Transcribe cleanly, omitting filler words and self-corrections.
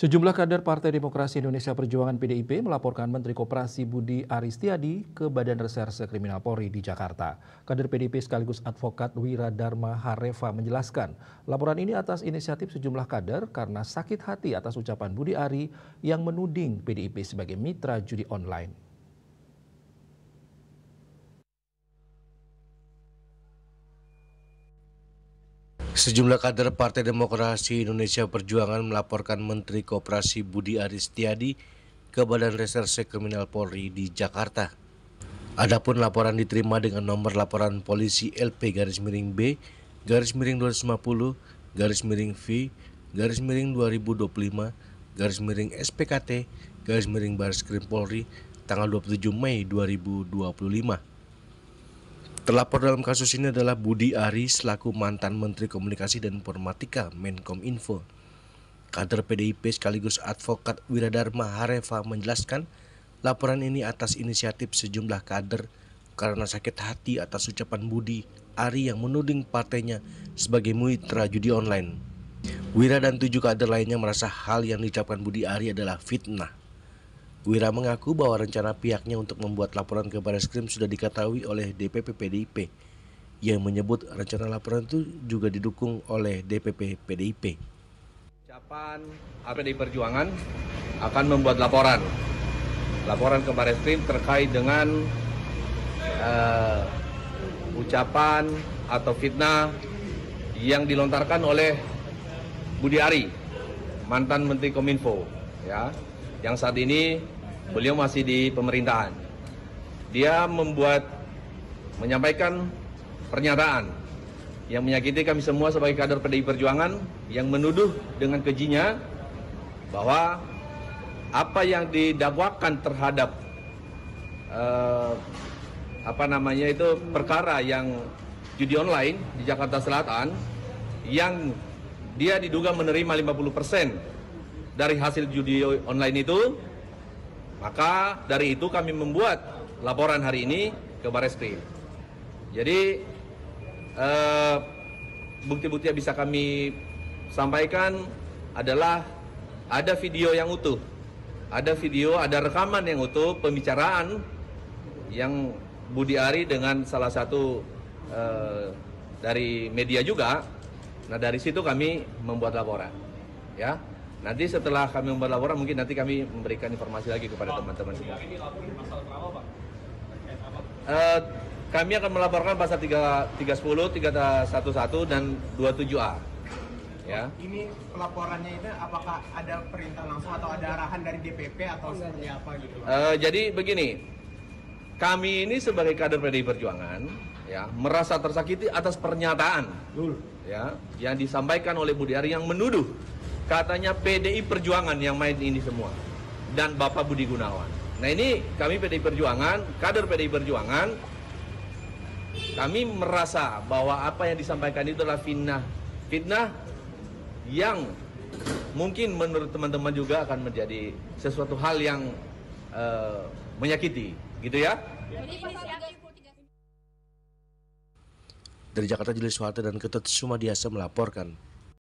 Sejumlah kader Partai Demokrasi Indonesia Perjuangan (PDIP) melaporkan Menteri Koperasi Budi Aris Setiadi ke Badan Reserse Kriminal Polri di Jakarta. Kader PDIP sekaligus advokat Wiradharma Hareva menjelaskan, laporan ini atas inisiatif sejumlah kader karena sakit hati atas ucapan Budi Ari yang menuding PDIP sebagai mitra judi online. Sejumlah kader Partai Demokrasi Indonesia Perjuangan melaporkan Menteri Koperasi Budi Aris Setiadi ke Badan Reserse Kriminal Polri di Jakarta. Adapun laporan diterima dengan nomor laporan polisi LP-225-2025-SPKT-Baris Krim Polri tanggal 27 Mei 2025. Terlapor dalam kasus ini adalah Budi Ari selaku mantan Menteri Komunikasi dan Informatika Menkominfo. Kader PDIP sekaligus advokat Wiradharma Hareva menjelaskan laporan ini atas inisiatif sejumlah kader karena sakit hati atas ucapan Budi Ari yang menuding partainya sebagai mitra judi online. Wira dan 7 kader lainnya merasa hal yang diucapkan Budi Ari adalah fitnah. Wira mengaku bahwa rencana pihaknya untuk membuat laporan ke Baris Krim sudah diketahui oleh DPP PDIP. Yang menyebut rencana laporan itu juga didukung oleh DPP PDIP. Ucapan PDI Perjuangan akan membuat laporan ke Baris Krim terkait dengan ucapan atau fitnah yang dilontarkan oleh Budi Ari, mantan Menteri Kominfo, ya. Yang saat ini beliau masih di pemerintahan. Dia menyampaikan pernyataan yang menyakiti kami semua sebagai kader PDI Perjuangan, yang menuduh dengan kejinya bahwa apa yang didakwakan terhadap perkara yang judi online di Jakarta Selatan, yang dia diduga menerima 50% dari hasil judi online itu, maka dari itu kami membuat laporan hari ini ke Baris Krim. Jadi bukti-bukti yang bisa kami sampaikan adalah ada video yang utuh, ada rekaman yang utuh pembicaraan yang Budi Ari dengan salah satu dari media juga. Nah, dari situ kami membuat laporan, ya. Nanti setelah kami membuat laporan, mungkin nanti kami memberikan informasi lagi kepada teman-teman semua. Kami akan melaporkan pasal 310, 311, dan 27A. Ya. Ini pelaporannya itu apakah ada perintah langsung atau ada arahan dari DPP atau seperti apa gitu? Jadi begini, kami ini sebagai kader PDI Perjuangan, ya, merasa tersakiti atas pernyataan, ya, yang disampaikan oleh Budi Ari yang menuduh katanya PDI Perjuangan yang main ini semua, dan Bapak Budi Gunawan. Nah, ini kami PDI Perjuangan, kader PDI Perjuangan, kami merasa bahwa apa yang disampaikan itu adalah fitnah yang mungkin menurut teman-teman juga akan menjadi sesuatu hal yang menyakiti, gitu ya. Dari Jakarta, Julius Walter dan Ketut Sumadiasa melaporkan.